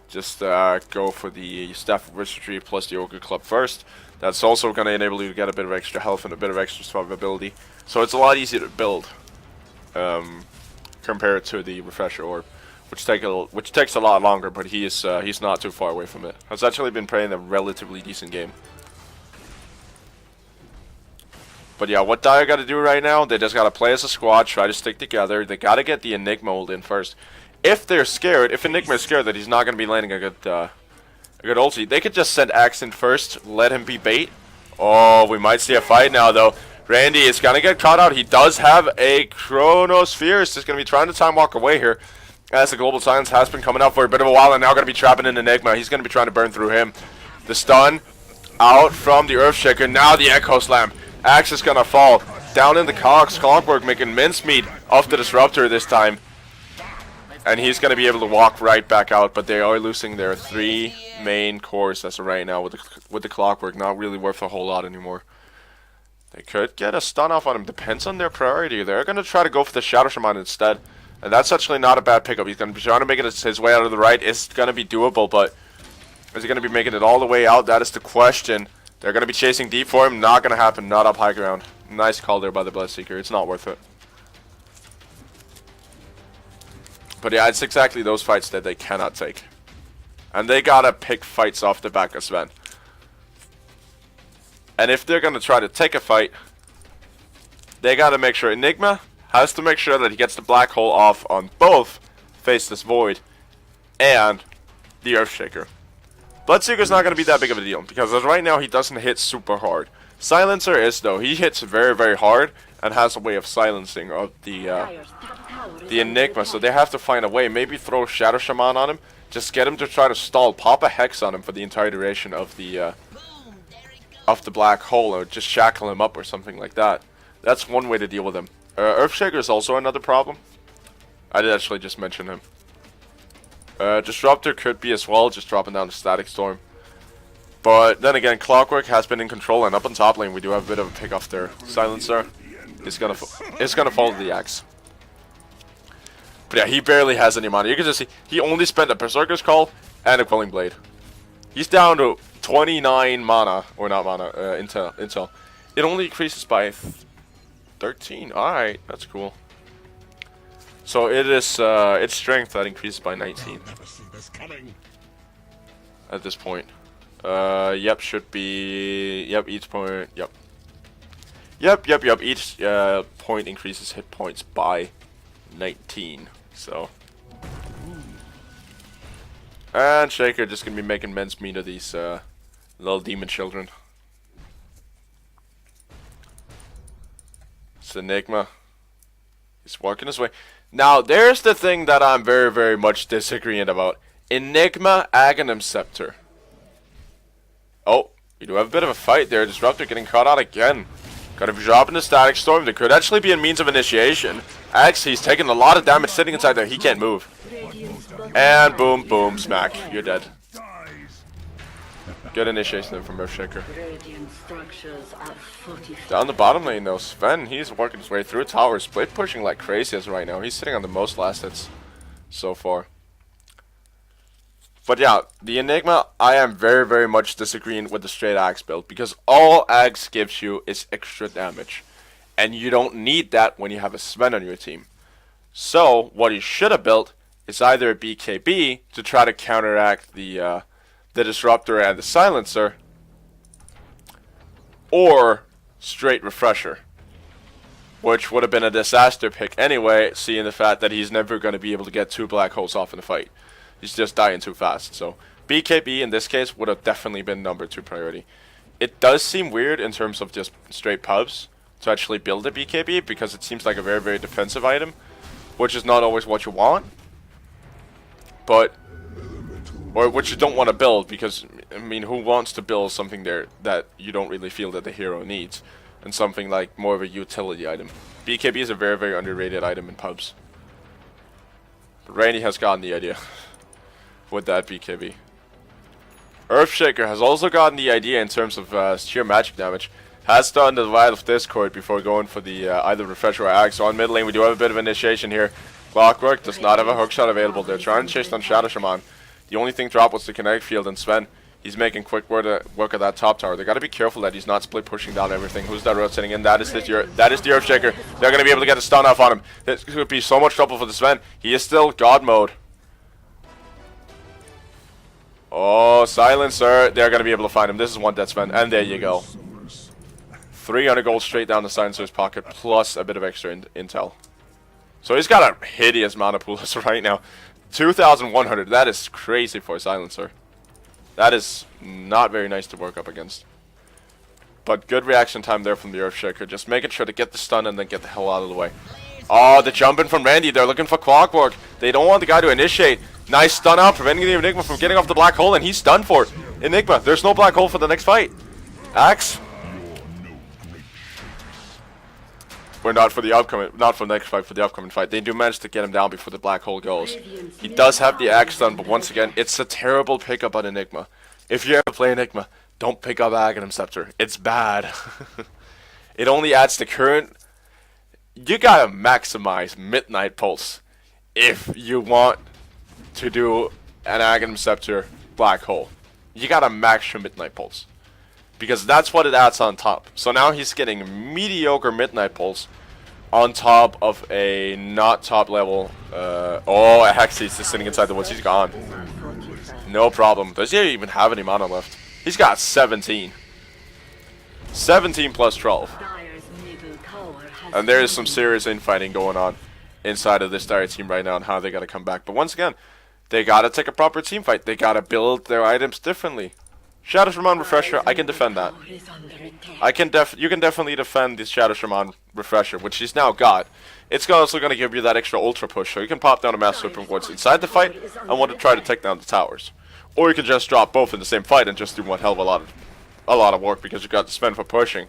just go for the Staff of Wizardry plus the Ogre Club first. That's also going to enable you to get a bit of extra health and a bit of extra survivability. So it's a lot easier to build compared to the Refresher Orb, which takes a lot longer, but he's not too far away from it. Has actually been playing a relatively decent game. But yeah, what Dire got to do right now, they just got to play as a squad, try to stick together. They got to get the Enigma ult in first. If they're scared, if Enigma is scared that he's not going to be landing a good ulti, they could just send Axe in first, let him be bait. Oh, we might see a fight now, though. Randy is going to get caught out. He does have a Chronosphere. He's just going to be trying to time walk away here, as the Global Silence has been coming out for a bit of a while, and now going to be trapping an Enigma. He's going to be trying to burn through him. The stun out from the Earthshaker. Now the Echo Slam. Axe is gonna fall down in the cogs. Clockwork making mincemeat of the Disruptor this time, and he's gonna be able to walk right back out. But they are losing their 3 main cores as of right now with the Clockwork. Not really worth a whole lot anymore. They could get a stun off on him. Depends on their priority. They're gonna try to go for the Shadow Shaman instead, and that's actually not a bad pickup. He's gonna be trying to make it his way out of the right. It's gonna be doable, but is he gonna be making it all the way out? That is the question. They're going to be chasing deep for him. Not going to happen. Not up high ground. Nice call there by the Bloodseeker. It's not worth it. But yeah, it's exactly those fights that they cannot take. And they got to pick fights off the back of Sven. And if they're going to try to take a fight, they got to make sure Enigma has to make sure that he gets the Black Hole off on both Faceless Void and the Earthshaker. Bloodseeker's not going to be that big of a deal, because as right now he doesn't hit super hard. Silencer is, though. He hits very hard and has a way of silencing of the Enigma, so they have to find a way. Maybe throw Shadow Shaman on him, just get him to try to stall, pop a Hex on him for the entire duration of the Black Hole, or just shackle him up or something like that. That's one way to deal with him. Earthshaker is also another problem. I did actually just mention him. Disruptor could be as well, just dropping down the Static Storm. But then again, Clockwork has been in control, and up on top lane we do have a bit of a pick off there. Silencer is gonna fall to the Axe. But yeah, he barely has any mana. You can just see he only spent a Berserker's Call and a Quelling Blade. He's down to 29 mana, or not mana, intel. It only increases by 13. All right, that's cool. So it is its strength that increases by 19 at this point. Yep, should be. Yep, each point. Yep. Yep. Each point increases hit points by 19. So. And Shaker just gonna be making mincemeat of these little demon children. It's Enigma. He's working his way. Now, there's the thing that I'm very much disagreeing about. Enigma, Aghanim Scepter. Oh, you do have a bit of a fight there. Disruptor getting caught out again. Gotta be dropping the Static Storm. There could actually be a means of initiation. Axe, he's taking a lot of damage sitting inside there. He can't move. And boom, smack. You're dead. Good initiation there from Earthshaker. Down the bottom lane though, Sven, he's working his way through tower, split pushing like crazy as right now. He's sitting on the most last hits so far. But yeah, the Enigma, I am very much disagreeing with the straight Axe build, because all Axe gives you is extra damage. And you don't need that when you have a Sven on your team. So what he should have built is either a BKB to try to counteract the disruptor and the silencer, or straight refresher, which would have been a disaster pick anyway, seeing the fact that he's never going to be able to get 2 black holes off in a fight. He's just dying too fast. So BKB in this case would have definitely been number 2 priority. It does seem weird in terms of just straight pubs to actually build a BKB, because it seems like a very, very defensive item, which is not always what you want. But, or which you don't want to build, because, I mean, who wants to build something there that you don't really feel that the hero needs, and something like more of a utility item. BKB is a very, very underrated item in pubs. But Randy has gotten the idea with that BKB. Earthshaker has also gotten the idea in terms of sheer magic damage. Has done the Vial of Discord before going for the either Refresher or Axe. So on mid lane we do have a bit of initiation here. Clockwork does not have a hookshot available. They're trying to chase down Shadow Shaman. The only thing dropped was the kinetic field, and Sven, he's making quick work at that top tower. They gotta be careful that he's not split pushing down everything. Who's that rotating in? That is the Earthshaker. They're gonna be able to get a stun off on him. This could be so much trouble for the Sven. He is still God mode. Oh, Silencer. They're going to be able to find him. This is one dead Sven. And there you go. 300 gold straight down the Silencer's pocket, plus a bit of extra intel. So he's got a hideous mana pool right now. 2,100. That is crazy for a Silencer. That is not very nice to work up against. But good reaction time there from the Earthshaker. Just making sure to get the stun and then get the hell out of the way. Oh, the jumping from Randy. They're looking for Clockwork. They don't want the guy to initiate. Nice stun out, preventing the Enigma from getting off the black hole, and he's stunned for it. Enigma, there's no black hole for the next fight. Axe. We're not for the next fight, for the upcoming fight. They do manage to get him down before the black hole goes. He does have the Axe stun, but once again, it's a terrible pickup on Enigma. If you ever play Enigma, don't pick up Aghanim Scepter. It's bad. It only adds to current. You gotta maximize Midnight Pulse if you want to do an Aghanim Scepter black hole. You gotta max your Midnight Pulse, because that's what it adds on top. So now he's getting mediocre Midnight Pulse on top of a not top level. Oh, Hexy's just sitting inside the woods. He's gone. No problem. Does he even have any mana left? He's got 17. 17 plus 12. And there is some serious infighting going on inside of this Dire team right now and how they gotta come back. But once again, they gotta take a proper team fight. They gotta build their items differently. Shadow Shaman Refresher, I can defend that. You can definitely defend this Shadow Shaman Refresher, which he's now got. It's also gonna give you that extra ultra push, so you can pop down a Mass Serpent once inside the fight and want to try to take down the towers. Or you can just drop both in the same fight and just do one hell of a lot of work, because you got to spend for pushing.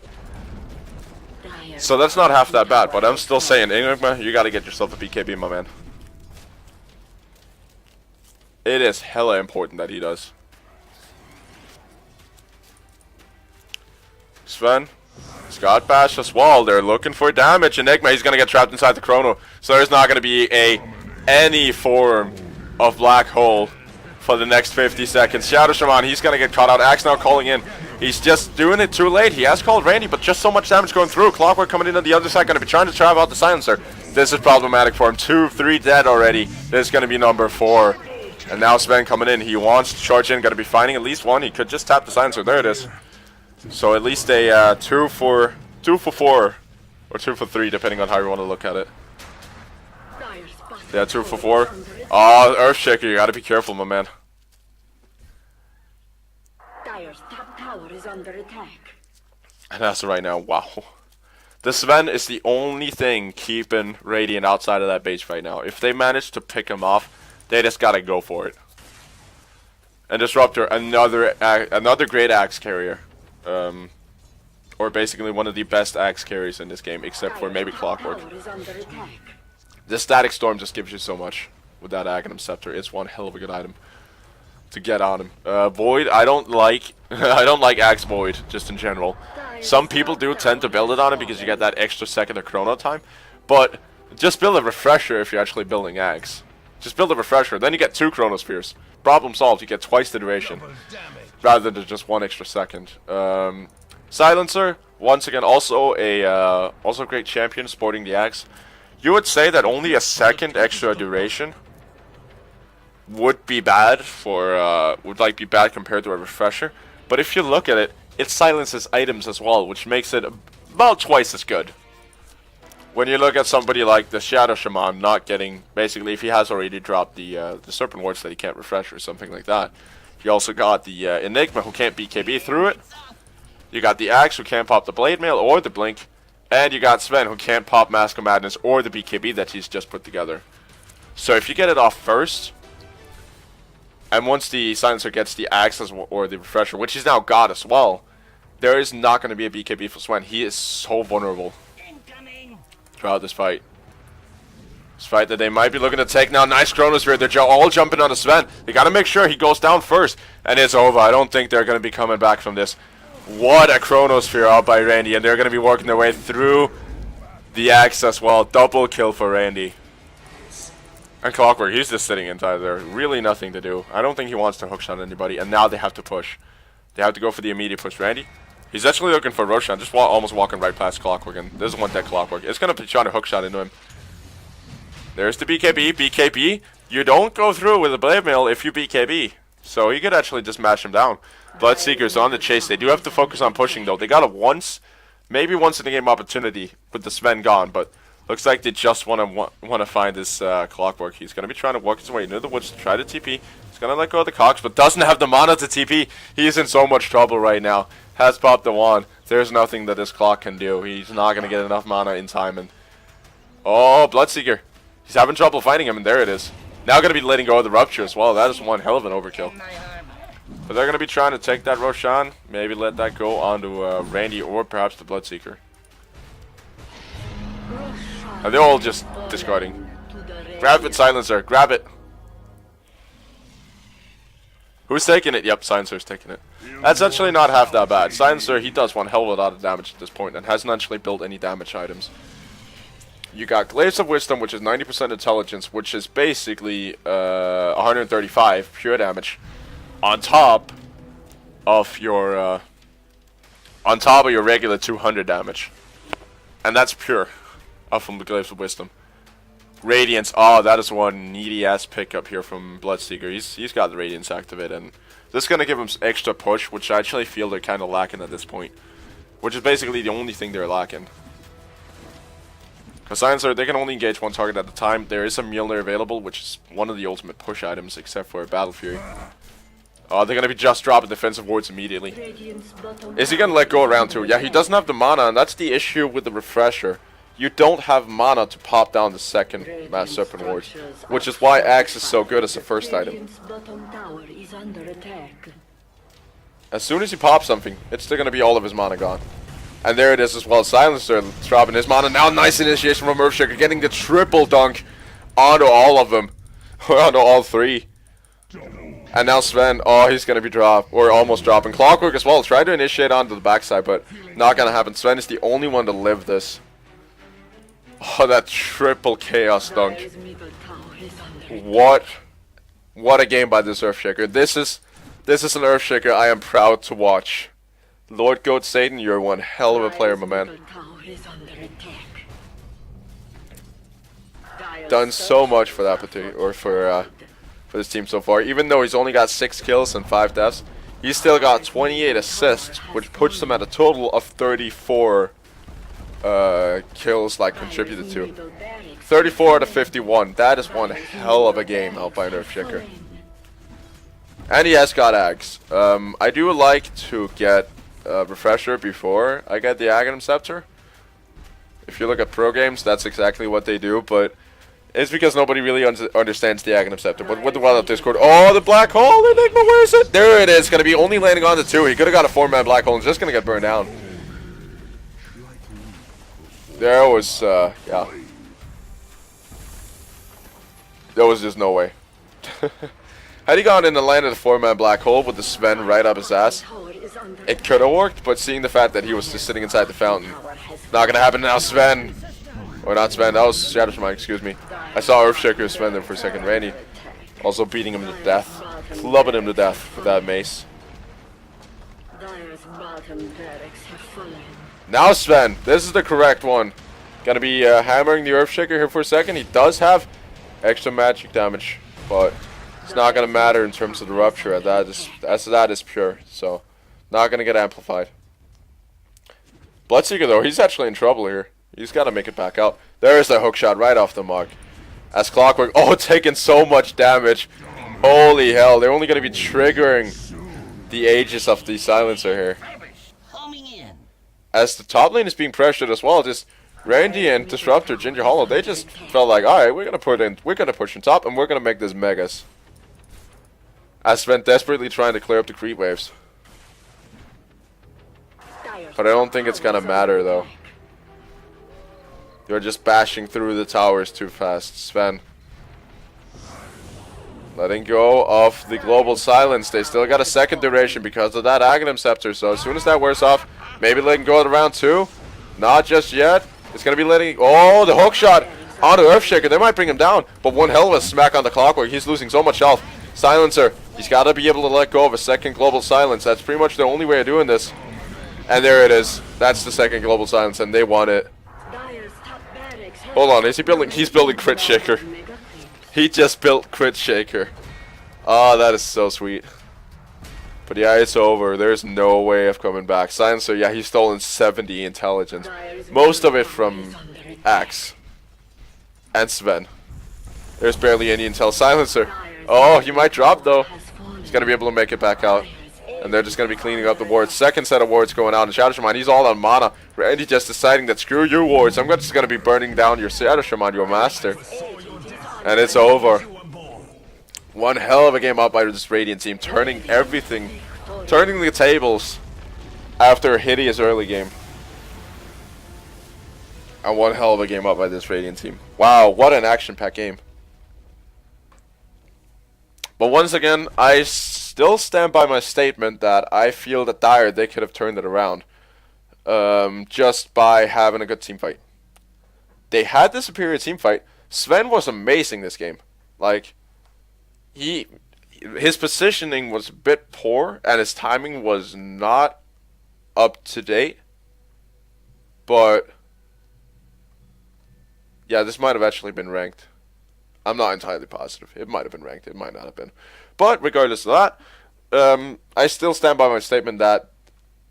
So that's not half that bad, but I'm still saying, Enigma, you gotta get yourself a BKB, my man. It is hella important that he does. Sven, Scott Bash as well. They're looking for damage. Enigma, he's gonna get trapped inside the Chrono, so there's not gonna be any form of black hole for the next 50 seconds. Shadow Shaman, he's gonna get caught out. Axe now calling in. He's just doing it too late. He has called Randy, but just so much damage going through. Clockwork coming in on the other side, gonna be trying to drive out the Silencer. This is problematic for him. 2, 3 dead already. This is gonna be number 4. And now Sven coming in. He wants to charge in. Gonna be finding at least one. He could just tap the Silencer. There it is. So at least a 2 for 4, or 2 for 3, depending on how you want to look at it. Yeah, 2 for 4. Oh, Earthshaker, you gotta be careful, my man. Dire's top tower is under attack. And as of right now, wow. The Sven is the only thing keeping Radiant outside of that base right now. If they manage to pick him off, they just gotta go for it. And Disruptor, another great axe carrier. Or basically one of the best axe carries in this game, except for maybe Clockwork. The Static Storm just gives you so much with that Aghanim Scepter. It's one hell of a good item to get on him. Void, I don't like I don't like Axe Void just in general. Some people do tend to build it on it because you get that extra second of chrono time, but just build a Refresher if you're actually building Axe. Just build a Refresher, then you get 2 Chronospheres. Problem solved, you get twice the duration rather than just 1 extra second. Silencer, once again, also a great champion sporting the Axe. You would say that only a second extra duration would be bad for be bad compared to a refresher. But if you look at it, it silences items as well, which makes it about twice as good. When you look at somebody like the Shadow Shaman not getting, basically if he has already dropped the Serpent Wards that he can't refresh or something like that. You also got the Enigma who can't BKB through it. You got the Axe who can't pop the Blade Mail or the Blink. And you got Sven who can't pop Mask of Madness or the BKB that he's just put together. So if you get it off first, and once the Silencer gets the Axe or the Refresher, which he's now got as well, there is not going to be a BKB for Sven. He is so vulnerable throughout this fight. This fight that they might be looking to take now. Nice Chronosphere. They're all jumping onto Sven. They got to make sure he goes down first. And it's over. I don't think they're going to be coming back from this. What a Chronosphere out by Randy. And they're going to be working their way through the Axe as well. Double kill for Randy. And Clockwork, he's just sitting inside there. Really nothing to do. I don't think he wants to hookshot anybody. And now they have to push. They have to go for the immediate push. Randy, he's actually looking for Roshan. Just almost walking right past Clockwork. And doesn't want that Clockwork. It's going to be trying to hookshot into him. There's the BKB. BKB. You don't go through with a Blade Mail if you BKB. So he could actually just mash him down. Bloodseeker's on the chase. They do have to focus on pushing though. They got a maybe once in a game opportunity with the Sven gone, but looks like they just want to find this Clockwork. He's going to be trying to work his way into the woods to try to TP. He's going to let go of the Cox, but doesn't have the mana to TP. He's in so much trouble right now. Has popped the wand. There's nothing that this clock can do. He's not going to get enough mana in time. And oh, Bloodseeker. He's having trouble fighting him, and there it is. Now going to be letting go of the Rupture as well. That is one hell of an overkill. But they're going to be trying to take that Roshan. Maybe let that go onto Randy or perhaps the Bloodseeker. And they're all just discarding. Grab it, Silencer. Grab it. Who's taking it? Yep, Silencer's taking it. That's actually not half that bad. Silencer, he does one hell of a lot of damage at this point and hasn't actually built any damage items. You got Glaives of Wisdom, which is 90% intelligence, which is basically 135 pure damage, on top of your regular 200 damage, and that's pure, up from the Glaives of Wisdom. Radiance, oh, that is one needy ass pickup here from Bloodseeker. He's got the Radiance activated, and this is gonna give him extra push, which I actually feel they're kind of lacking at this point, which is basically the only thing they're lacking. Because Silencer, they can only engage one target at a time. There is a Mjolnir available, which is one of the ultimate push items, except for Battle Fury. They're going to be just dropping defensive wards immediately. Is he going to let go around 2? Yeah, he doesn't have the mana, and that's the issue with the Refresher. You don't have mana to pop down the second Mass Serpent Wards, which is why Axe is so good as a first item. As soon as he pops something, it's still going to be all of his mana gone. And there it is as well. Silencer dropping his mana. Now nice initiation from Earthshaker, getting the triple dunk onto all of them. Onto all three. And now Sven, oh, he's going to be dropped. Or almost dropping. Clockwork as well. Try to initiate onto the backside, but not going to happen. Sven is the only one to live this. Oh, that triple chaos dunk. What a game by this Earthshaker. This is an Earthshaker I am proud to watch. Lord Goat Satan, you're one hell of a player, my man. Done so much for that particular, or for this team so far. Even though he's only got 6 kills and 5 deaths, he's still got 28 assists, which puts him at a total of 34 kills, like contributed to. 34 out of 51. That is one hell of a game out by Earthshaker. And he has got Axe. I do like to get Refresher before I get the Aghanim Scepter. If you look at pro games, that's exactly what they do, but it's because nobody really understands the Aghanim Scepter. But with the Wild Up Discord, oh, the Black Hole, Enigma, where is it? There it is, going to be only landing on the 2. He could have got a 4-man Black Hole and just going to get burned down. There was, yeah. There was just no way. Had he gone in and landed a 4-man Black Hole with the Sven right up his ass, it could have worked, but seeing the fact that he was just sitting inside the fountain, not gonna happen now. Sven, or not Sven, that was Shadow Shaman, excuse me. I saw Earthshaker Sven there for a second. Randy also beating him to death, clubbing him to death with that mace. Now Sven, this is the correct one. Gonna be hammering the Earthshaker here for a second. He does have extra magic damage, but it's not gonna matter in terms of the rupture. That is pure, so not gonna get amplified. Bloodseeker though, he's actually in trouble here. He's gotta make it back out. There's the hook shot right off the mark. As Clockwork, taking so much damage. Holy hell, they're only gonna be triggering the ages of the silencer here. As the top lane is being pressured as well, just Randy and Disruptor, Ginger Hollow, they just felt like, alright, we're gonna push in top and we're gonna make this megas. As Sven desperately trying to clear up the creep waves. But I don't think it's gonna matter though. You're just bashing through the towers too fast, Sven. Letting go of the global silence. They still got a second duration because of that Aghanim Scepter. So as soon as that wears off, maybe letting go of round 2. Not just yet. It's going to be letting... Oh, the hook shot onto Earthshaker. They might bring him down. But one hell of a smack on the Clockwork. He's losing so much health. Silencer. He's got to be able to let go of a second global silence. That's pretty much the only way of doing this. And there it is. That's the second global silence, and they won it. Hold on. Is he building... He's building Crit Shaker. He just built Crit Shaker. Oh, that is so sweet. But yeah, it's over. There's no way of coming back. Silencer, yeah, he's stolen 70 intelligence. Most of it from Axe. And Sven. There's barely any intel. Silencer. Oh, he might drop though. He's going to be able to make it back out. And they're just going to be cleaning up the wards. Second set of wards going out. And Shadow Shaman, he's all on mana. Randy just deciding that screw you wards. I'm just going to be burning down your Shadow Shaman, your master. And it's over. One hell of a game up by this Radiant team, turning everything, turning the tables after a hideous early game. And one hell of a game up by this Radiant team. Wow, what an action-packed game. But once again, I still stand by my statement that I feel that Dire, they could have turned it around. Just by having a good team fight. They had the superior team fight. Sven was amazing this game. Like, his positioning was a bit poor, and his timing was not up to date. But yeah, this might have actually been ranked. I'm not entirely positive. It might have been ranked. It might not have been. But regardless of that, I still stand by my statement that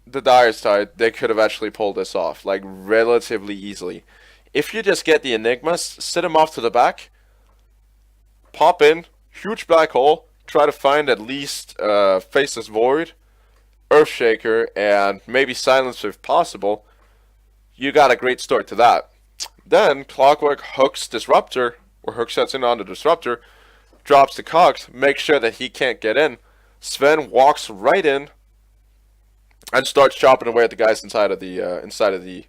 the Dire side, they could have actually pulled this off, like, relatively easily. If you just get the Enigmas, sit them off to the back, pop in, huge black hole, try to find at least Faceless Void, Earthshaker, and maybe Silence if possible, you got a great start to that. Then Clockwork hooks Disruptor, or hook sets in on the Disruptor, drops the cogs, makes sure that he can't get in. Sven walks right in and starts chopping away at the guys inside of the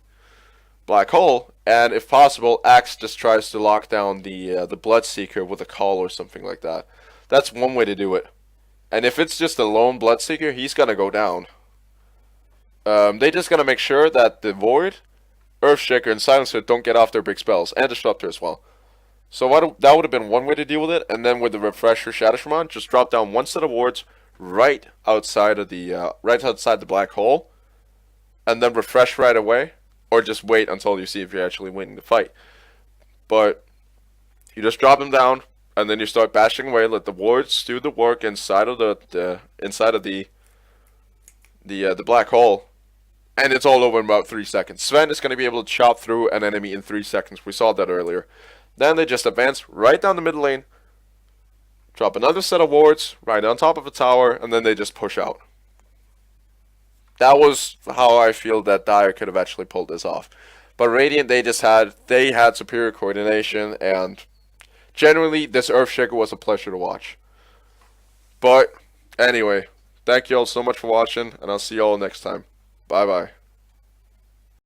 black hole, and if possible, Axe just tries to lock down the Bloodseeker with a call or something like that. That's one way to do it. And if it's just a lone Bloodseeker, he's gonna go down. They just gotta make sure that the Void, Earthshaker, and Silencer don't get off their big spells, and Disruptor as well. So that would have been one way to deal with it, and then with the Refresher Shadow Shaman, just drop down one set of wards right outside of the black hole, and then refresh right away. Or just wait until you see if you're actually winning the fight. But you just drop them down, and then you start bashing away. Let the wards do the work inside of the black hole, and it's all over in about 3 seconds. Sven is going to be able to chop through an enemy in 3 seconds. We saw that earlier. Then they just advance right down the middle lane, drop another set of wards right on top of a tower, and then they just push out. That was how I feel that Dire could have actually pulled this off. But Radiant, they had superior coordination, and generally this Earthshaker was a pleasure to watch. But anyway, thank you all so much for watching, and I'll see you all next time. Bye bye.